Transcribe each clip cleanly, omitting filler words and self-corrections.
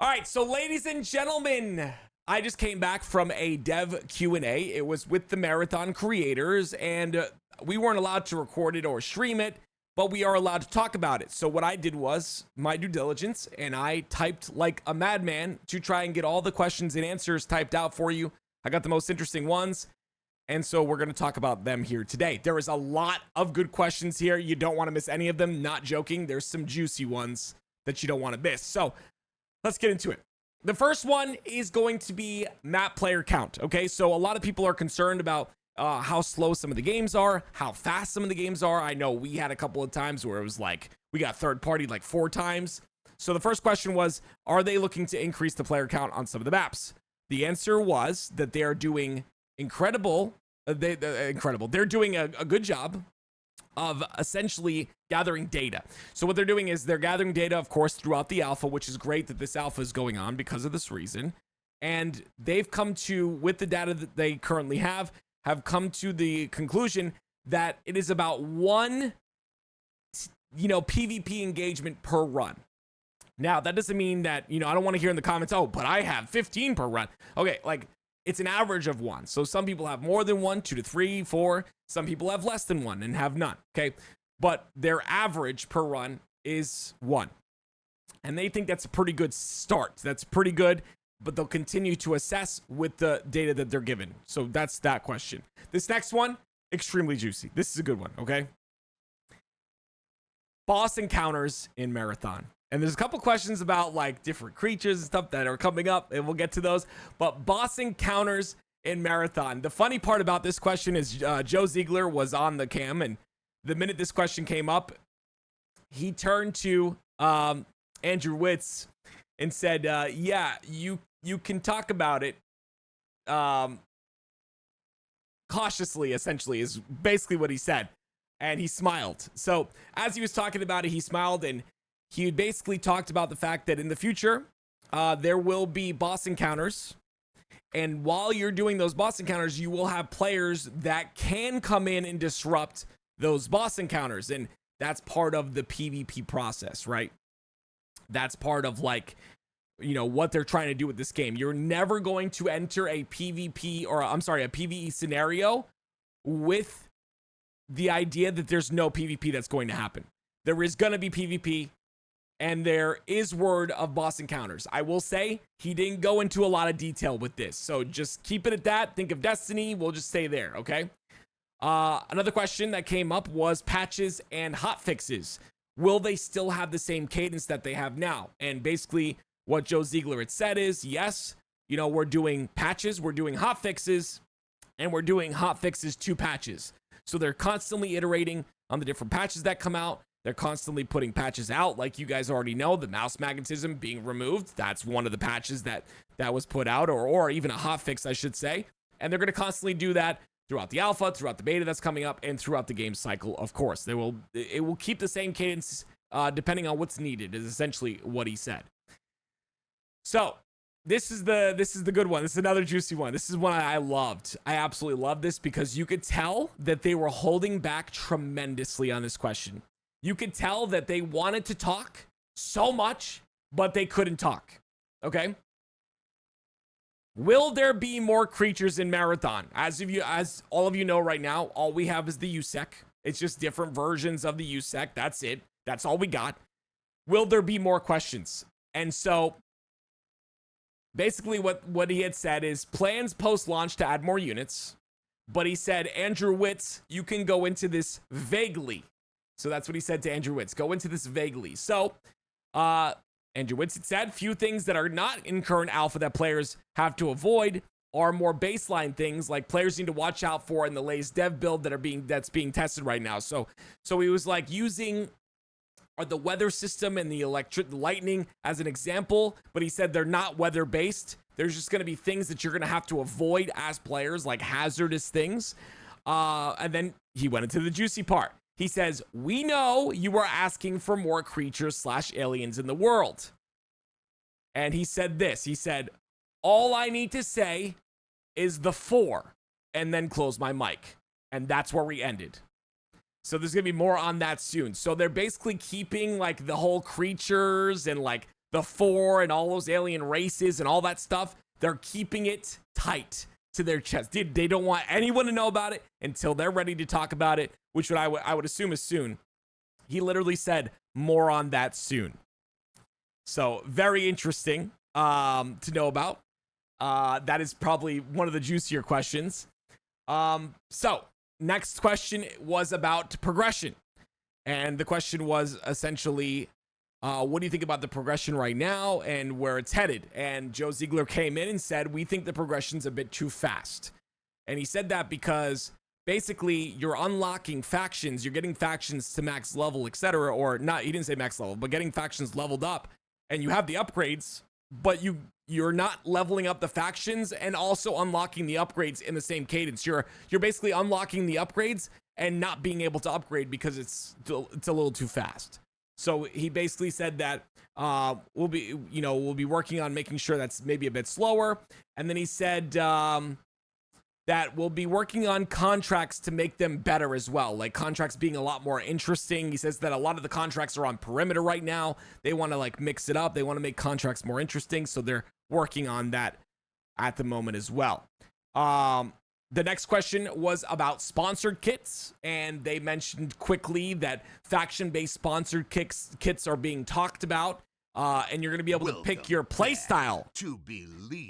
All right, so ladies and gentlemen, I just came back from a dev Q&A. It was with the Marathon creators, and we weren't allowed to record it or stream it, but we are allowed to talk about it. So what I did was my due diligence, and I typed like a madman to try and get all the questions and answers typed out for you. I got the most interesting ones, and so we're going to talk about them here today. There is a lot of good questions here. You don't want to miss any of them. Not joking. There's some juicy ones that you don't want to miss. So let's get into it. The first one is going to be map player count. Okay, so a lot of people are concerned about how slow some of the games are, how fast some of the games are. I know we had a couple of times where it was like we got third party like 4 times. So the first question was, are they looking to increase the player count on some of the maps? The answer was that they are doing incredible. They're doing a good job of essentially gathering data. So what they're doing is they're gathering data, of course, throughout the alpha, which is great that this alpha is going on because of this reason. And they've come to, with the data that they currently have come to the conclusion that it is about 1, PvP engagement per run. Now, that doesn't mean that, I don't want to hear in the comments, oh, but I have 15 per run. Okay, like, it's an average of 1. So some people have more than 1, 2 to 3, 4. Some people have less than 1 and have none. Okay. But their average per run is 1. And they think that's a pretty good start. That's pretty good, but they'll continue to assess with the data that they're given. So that's that question. This next one, extremely juicy. This is a good one. Okay. Boss encounters in Marathon. And there's a couple questions about like different creatures and stuff that are coming up, and we'll get to those. But boss encounters in Marathon. The funny part about this question is Joe Ziegler was on the cam, and the minute this question came up, he turned to Andrew Witz and said, yeah, you can talk about it cautiously, essentially, is basically what he said. And he smiled. So as he was talking about it, he smiled, and he basically talked about the fact that in the future, there will be boss encounters. And while you're doing those boss encounters, you will have players that can come in and disrupt those boss encounters. And that's part of the PvP process, right? That's part of like, what they're trying to do with this game. You're never going to enter a PvP or a PvE scenario with the idea that there's no PvP that's going to happen. There is going to be PvP. And there is word of boss encounters. I will say he didn't go into a lot of detail with this. So just keep it at that. Think of Destiny. We'll just stay there, okay? Another question that came up was patches and hotfixes. Will they still have the same cadence that they have now? And basically what Joe Ziegler had said is, yes, we're doing patches, we're doing hotfixes, and we're doing hotfixes to patches. So they're constantly iterating on the different patches that come out. They're constantly putting patches out, like you guys already know, the mouse magnetism being removed. That's one of the patches that was put out, or even a hotfix, I should say. And they're going to constantly do that throughout the alpha, throughout the beta that's coming up, and throughout the game cycle, of course. It will keep the same cadence depending on what's needed, is essentially what he said. So this is the good one. This is another juicy one. This is one I loved. I absolutely love this because you could tell that they were holding back tremendously on this question. You could tell that they wanted to talk so much, but they couldn't talk. Okay? Will there be more creatures in Marathon? As all of you know right now, all we have is the USEC. It's just different versions of the USEC. That's it. That's all we got. Will there be more questions? And so basically what he had said is plans post-launch to add more units. But he said, Andrew Witz, you can go into this vaguely. So that's what he said to Andrew Witz. Go into this vaguely. So, Andrew Witz had said, few things that are not in current alpha that players have to avoid are more baseline things like players need to watch out for in the latest dev build that's being tested right now. So he was like using the weather system and the lightning as an example, but he said they're not weather based. There's just going to be things that you're going to have to avoid as players, like hazardous things. And then he went into the juicy part. He says, we know you are asking for more creatures / aliens in the world. And he said this. He said, all I need to say is the Pfhor, and then close my mic. And that's where we ended. So there's going to be more on that soon. So they're basically keeping like the whole creatures and like the Pfhor and all those alien races and all that stuff, they're keeping it tight to their chest. They don't want anyone to know about it until they're ready to talk about it, which I would assume is soon. He literally said more on that soon. So very interesting to know about. That is probably one of the juicier questions. So next question was about progression. And the question was essentially, what do you think about the progression right now and where it's headed? And Joe Ziegler came in and said, we think the progression's a bit too fast. And he said that because basically you're unlocking factions, you're getting factions to max level, etc. Or not, he didn't say max level, but getting factions leveled up, and you have the upgrades, but you're not leveling up the factions and also unlocking the upgrades in the same cadence. You're basically unlocking the upgrades and not being able to upgrade because it's a little too fast. So he basically said that we'll be working on making sure that's maybe a bit slower. And then he said that we'll be working on contracts to make them better as well, like contracts being a lot more interesting. He says that a lot of the contracts are on perimeter right now. They want to like mix it up. They want to make contracts more interesting. So they're working on that at the moment as well. The next question was about sponsored kits, and they mentioned quickly that faction-based sponsored kits are being talked about, and you're going to be able to pick your playstyle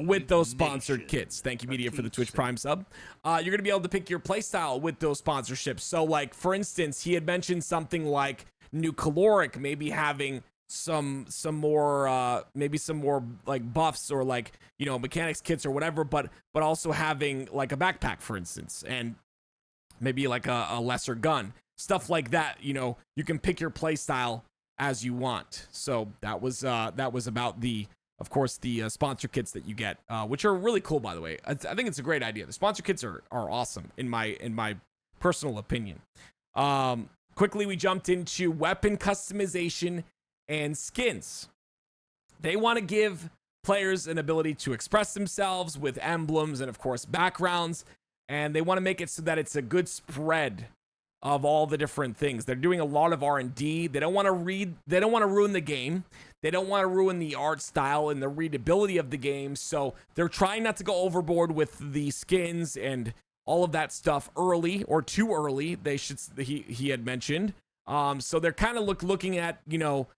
with those sponsored kits. Thank you, Media, for the Twitch Prime sub. You're going to be able to pick your playstyle with those sponsorships. So, like, for instance, he had mentioned something like New Caloric maybe having some more like buffs or like, you know, mechanics kits or whatever, but also having like a backpack, for instance, and maybe like a lesser gun, stuff like that. You know, you can pick your play style as you want. So that was about the, of course, the sponsor kits that you get, which are really cool, by the way. I think it's a great idea. The sponsor kits are awesome in my personal opinion. Quickly, we jumped into weapon customization and skins. They want to give players an ability to express themselves with emblems and, of course, backgrounds, and they want to make it so that it's a good spread of all the different things. They're doing a lot of R&D. They don't want to ruin the game. They don't want to ruin the art style and the readability of the game, so they're trying not to go overboard with the skins and all of that stuff early or too early. He had mentioned. So they're kind of looking at, you know,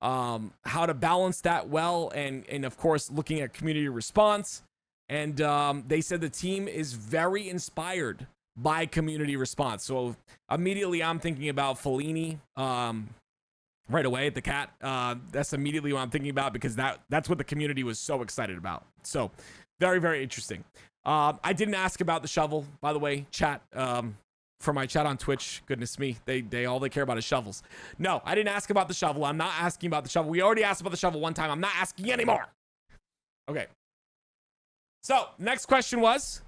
how to balance that well, and of course looking at community response. And they said the team is very inspired by community response. So immediately I'm thinking about Fellini right away, the cat. That's immediately what I'm thinking about, because that's what the community was so excited about. So very, very interesting. I didn't ask about the shovel, by the way, chat. For my chat on Twitch, goodness me, they all they care about is shovels. No, I didn't ask about the shovel. I'm not asking about the shovel. We already asked about the shovel one time. I'm not asking anymore. Okay. So next question was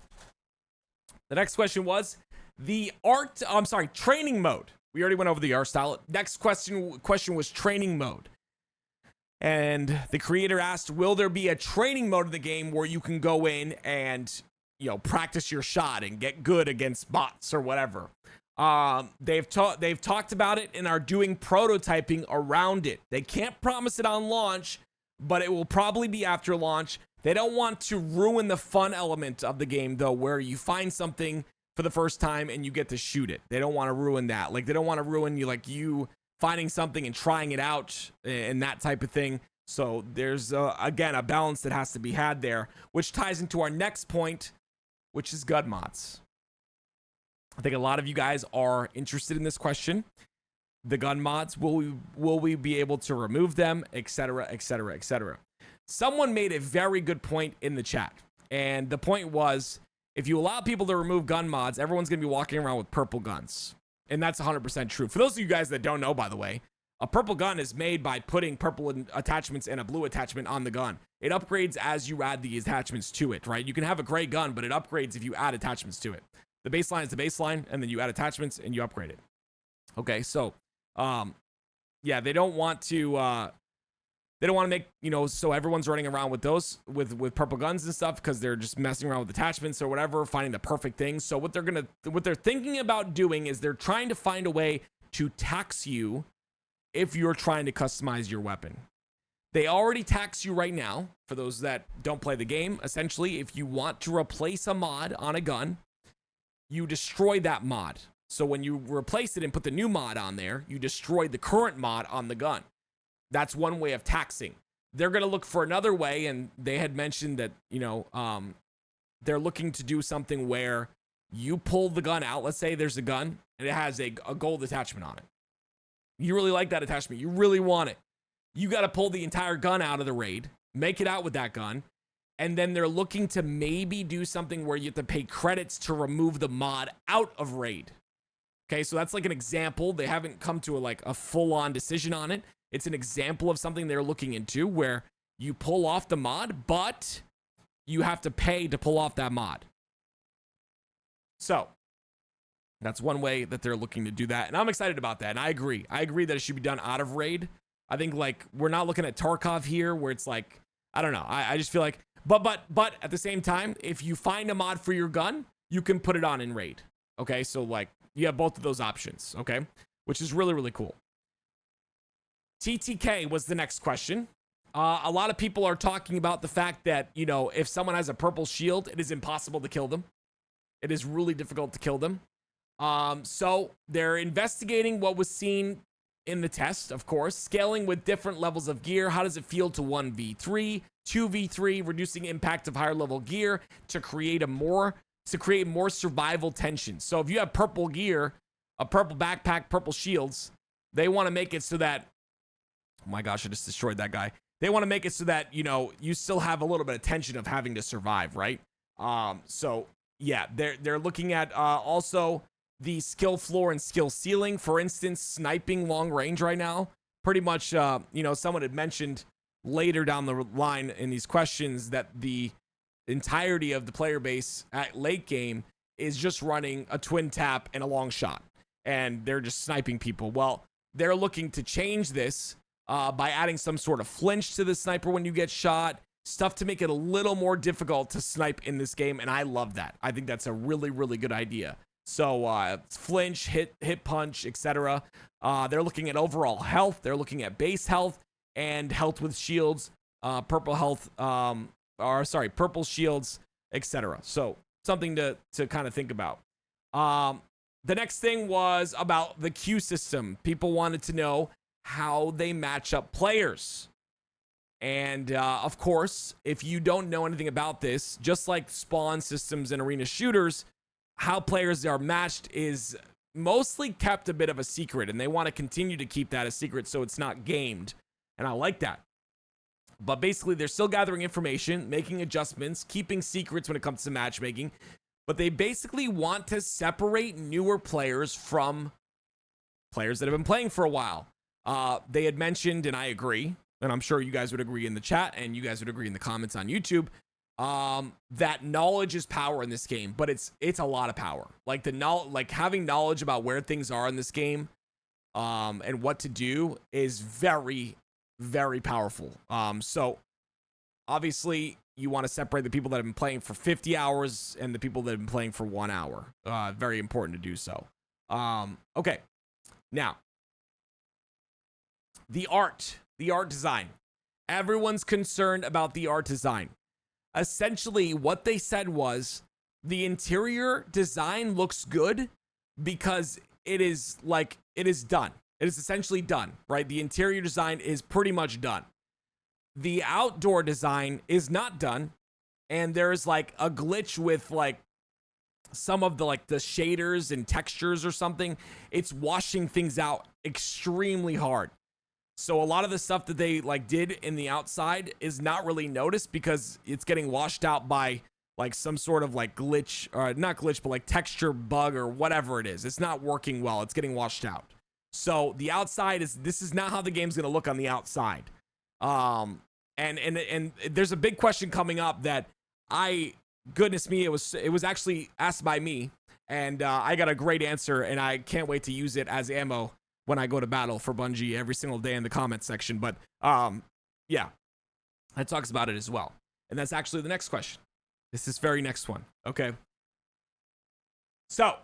the training mode. We already went over the art style. Next question was training mode. And the creator asked, will there be a training mode in the game where you can go in and, you know, practice your shot and get good against bots or whatever? They've talked about it and are doing prototyping around it. They can't promise it on launch, but it will probably be after launch. They don't want to ruin the fun element of the game, though, where you find something for the first time and you get to shoot it. They don't want to ruin that. Like, they don't want to ruin you finding something and trying it out and that type of thing. So there's again a balance that has to be had there, which ties into our next point, which is gun mods. I think a lot of you guys are interested in this question. The gun mods, will we be able to remove them, etc., etc., etc. Someone made a very good point in the chat, and the point was, if you allow people to remove gun mods, everyone's going to be walking around with purple guns. And that's 100% true. For those of you guys that don't know, by the way, a purple gun is made by putting purple attachments and a blue attachment on the gun. It upgrades as you add the attachments to it, right? You can have a gray gun, but it upgrades if you add attachments to it. The baseline is the baseline, and then you add attachments and you upgrade it. Okay, so, yeah, they don't want to make, you know, so everyone's running around with those, with purple guns and stuff, because they're just messing around with attachments or whatever, finding the perfect thing. So what they're thinking about doing is they're trying to find a way to tax you if you're trying to customize your weapon. They already tax you right now. For those that don't play the game, essentially, if you want to replace a mod on a gun, you destroy that mod. So when you replace it and put the new mod on there, you destroy the current mod on the gun. That's one way of taxing. They're going to look for another way, and they had mentioned that, they're looking to do something where you pull the gun out. Let's say there's a gun, and it has a gold attachment on it. You really like that attachment. You really want it. You got to pull the entire gun out of the raid, make it out with that gun, and then they're looking to maybe do something where you have to pay credits to remove the mod out of raid. Okay, so that's like an example. They haven't come to a full-on decision on it. It's an example of something they're looking into where you pull off the mod, but you have to pay to pull off that mod. So that's one way that they're looking to do that. And I'm excited about that. And I agree. I agree that it should be done out of raid. I think we're not looking at Tarkov here where it's I don't know. I just feel like, but at the same time, if you find a mod for your gun, you can put it on in raid. Okay. So you have both of those options. Okay. Which is really, really cool. TTK was the next question. A lot of people are talking about the fact that, if someone has a purple shield, it is impossible to kill them. It is really difficult to kill them. So they're investigating what was seen in the test, of course, scaling with different levels of gear. How does it feel to 1v3, 2v3, reducing impact of higher level gear to create more survival tension. So if you have purple gear, a purple backpack, purple shields, they want to make it so that, oh my gosh, I just destroyed that guy. They want to make it so that, you still have a little bit of tension of having to survive, right? So yeah, they're looking at also the skill floor and skill ceiling. For instance, sniping long range right now, pretty much, someone had mentioned later down the line in these questions that the entirety of the player base at late game is just running a twin tap and a long shot, and they're just sniping people. Well, they're looking to change this by adding some sort of flinch to the sniper when you get shot, stuff to make it a little more difficult to snipe in this game, and I love that. I think that's a really, really good idea. So flinch, hit punch, etc. They're looking at overall health. They're looking at base health and health with shields, purple shields, etc. So something to kind of think about. The next thing was about the queue system. People wanted to know how they match up players. And of course, if you don't know anything about this, just like spawn systems and arena shooters, how players are matched is mostly kept a bit of a secret, and they want to continue to keep that a secret so it's not gamed. And I like that. But basically, they're still gathering information, making adjustments, keeping secrets when it comes to matchmaking. But they basically want to separate newer players from players that have been playing for a while. They had mentioned, and I agree, and I'm sure you guys would agree in the chat, and you guys would agree in the comments on YouTube, that knowledge is power in this game, but it's a lot of power. Having knowledge about where things are in this game, and what to do is very, very powerful. So obviously you want to separate the people that have been playing for 50 hours and the people that have been playing for 1 hour. Very important to do so. Okay. Now, the art design. Everyone's concerned about the art design. Essentially, what they said was the interior design looks good because it is done. It is essentially done, right? The interior design is pretty much done. The outdoor design is not done, and there's a glitch with some of the shaders and textures or something. It's washing things out extremely hard. So a lot of the stuff that they did in the outside is not really noticed because it's getting washed out by some sort of glitch, or not glitch, but texture bug or whatever it is. It's not working well. It's getting washed out. So the outside this is not how the game's going to look on the outside. And there's a big question coming up that goodness me, it was actually asked by me, and I got a great answer, and I can't wait to use it as ammo when I go to battle for Bungie every single day in the comments section. But yeah, that talks about it as well. And that's actually the next question. This is very next one. Okay. So,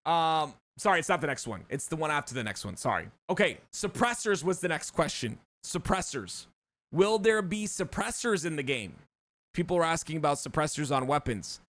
sorry, it's not the next one. It's the one after the next one. Sorry. Okay. Suppressors was the next question. Suppressors. Will there be suppressors in the game? People are asking about suppressors on weapons.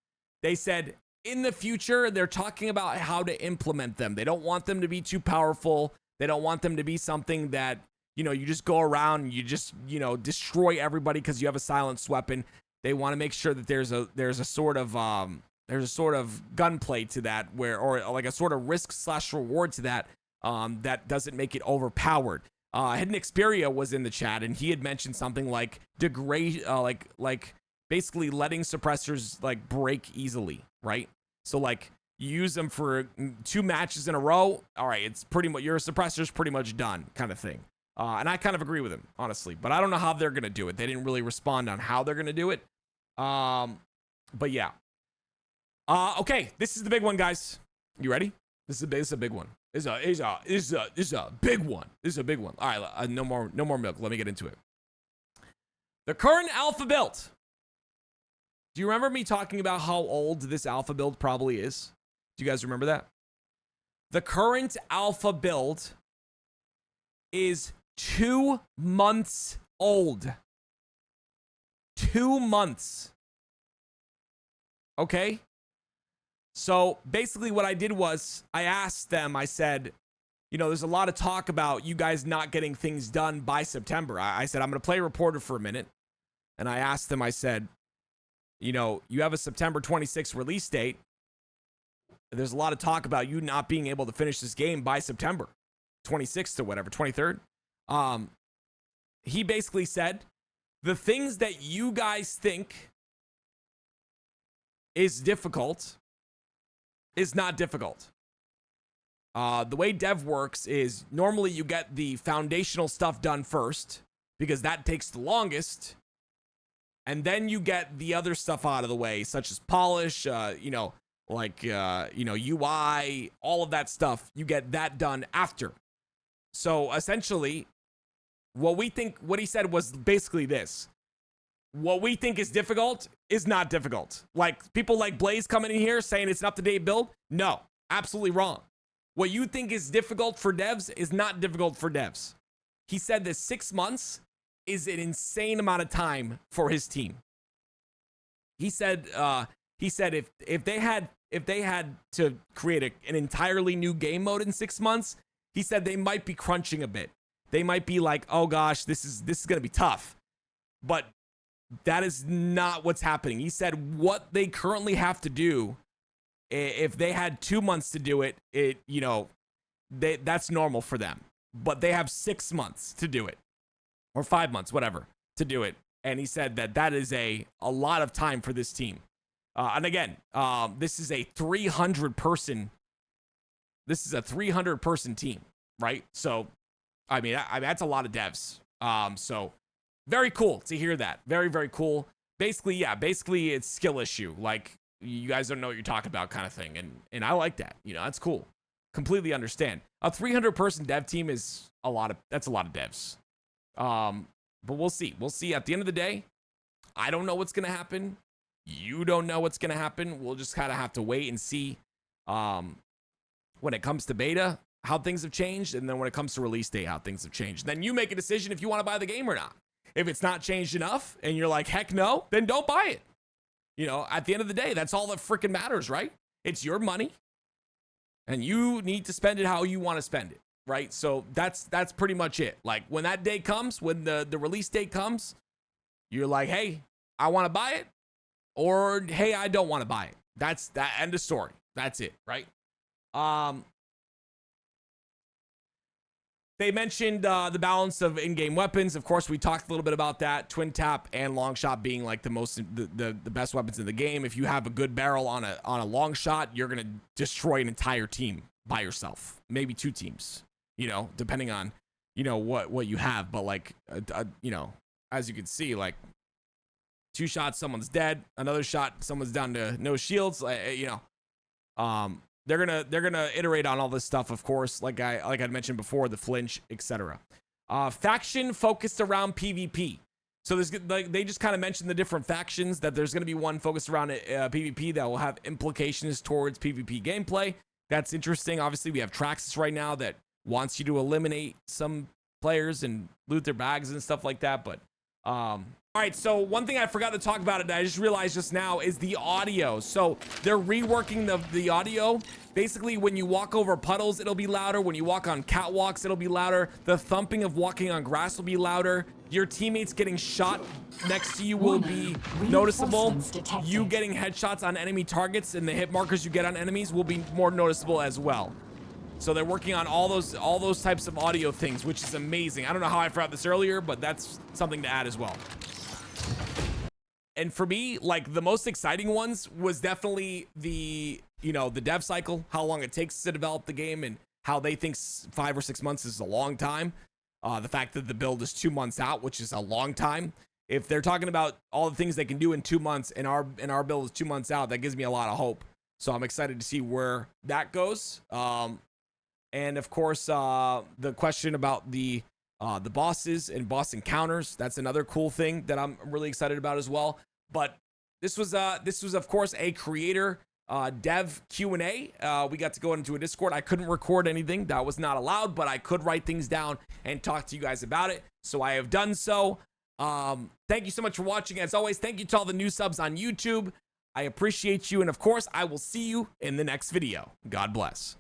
They said in the future, they're talking about how to implement them. They don't want them to be too powerful. They don't want them to be something that, you just go around and you just, destroy everybody because you have a silenced weapon. They want to make sure that there's a sort of gunplay to that or like a sort of risk/reward to that that doesn't make it overpowered. Hidden Xperia was in the chat and he had mentioned something like degrade, like basically letting suppressors like break easily, right? So like you use them for 2 matches in a row. All right, it's pretty much your suppressor's pretty much done, kind of thing. And I kind of agree with him, honestly, but I don't know how they're gonna do it. They didn't really respond on how they're gonna do it. But yeah. Okay, this is the big one, guys. You ready? This is a big one. This is a big one. This is a big one. All right, no more milk. Let me get into it. The current alpha build. Do you remember me talking about how old this alpha build probably is? Do you guys remember that? The current alpha build is 2 months old. 2 months. Okay? So basically what I did was I asked them, I said, there's a lot of talk about you guys not getting things done by September. I said, I'm going to play reporter for a minute. And I asked them, I said, you have a September 26th release date. There's a lot of talk about you not being able to finish this game by September 26th or whatever, 23rd. He basically said, the things that you guys think is difficult is not difficult. The way dev works is normally you get the foundational stuff done first because that takes the longest. And then you get the other stuff out of the way, such as polish, UI, all of that stuff. You get that done after. So essentially, what he said was basically this. What we think is difficult is not difficult. Like people like Blaze coming in here saying it's an up-to-date build. No, absolutely wrong. What you think is difficult for devs is not difficult for devs. He said that 6 months is an insane amount of time for his team. He said if they had to create an entirely new game mode in 6 months, he said they might be crunching a bit. They might be like, oh gosh, this is going to be tough. But that is not what's happening. He said what they currently have to do, if they had 2 months to do it, that's normal for them. But they have 6 months to do it. Or 5 months, whatever, to do it. And he said that is a lot of time for this team. And again, this is a 300 person team, right? So, I mean, that's a lot of devs. So very cool to hear that. Very, very cool. Basically, it's skill issue. Like you guys don't know what you're talking about kind of thing. And I like that, that's cool. Completely understand. A 300 person dev team is that's a lot of devs. But we'll see. We'll see. At the end of the day, I don't know what's going to happen. You don't know what's going to happen. We'll just kind of have to wait and see when it comes to beta, how things have changed. And then when it comes to release date, how things have changed. Then you make a decision if you want to buy the game or not. If it's not changed enough and you're like, heck no, then don't buy it. At the end of the day, that's all that freaking matters, right? It's your money and you need to spend it how you want to spend it. Right. So that's pretty much it. Like when that day comes, when the release date comes, you're like, hey, I want to buy it, or hey, I don't want to buy it. That's that end of story. That's it. Right. They mentioned the balance of in-game weapons. Of course, we talked a little bit about that. Twin tap and long shot being like the best weapons in the game. If you have a good barrel on a long shot, you're gonna destroy an entire team by yourself, maybe 2 teams. Depending on, what you have. But like, as you can see, like 2 shots, someone's dead. Another shot, someone's down to no shields. They're gonna iterate on all this stuff, of course. Like I'd mentioned before, the flinch, etc. Faction focused around PvP. So they just kind of mentioned the different factions, that there's gonna be one focused around PvP that will have implications towards PvP gameplay. That's interesting. Obviously, we have Traxxas right now that wants you to eliminate some players and loot their bags and stuff like that. But All right, so one thing I forgot to talk about it, I just realized just now, is the audio. So they're reworking the audio. Basically, when you walk over puddles, it'll be louder. When you walk on catwalks, it'll be louder. The thumping of walking on grass will be louder. Your teammates getting shot next to you will be noticeable. You getting headshots on enemy targets and the hit markers you get on enemies will be more noticeable as well. So they're working on all those types of audio things, which is amazing. I don't know how I forgot this earlier, but that's something to add as well. And for me, like, the most exciting ones was definitely the dev cycle, how long it takes to develop the game, and how they think 5 or 6 months is a long time. The fact that the build is 2 months out, which is a long time. If they're talking about all the things they can do in 2 months, and our build is 2 months out, that gives me a lot of hope. So I'm excited to see where that goes. And of course, the question about the bosses and boss encounters, that's another cool thing that I'm really excited about as well. But this was of course a creator dev Q&A. We got to go into a Discord. I couldn't record anything, that was not allowed, but I could write things down and talk to you guys about it, so I have done so. Thank you so much for watching. As always, thank you to all the new subs on YouTube. I appreciate you, and of course I will see you in the next video. God bless.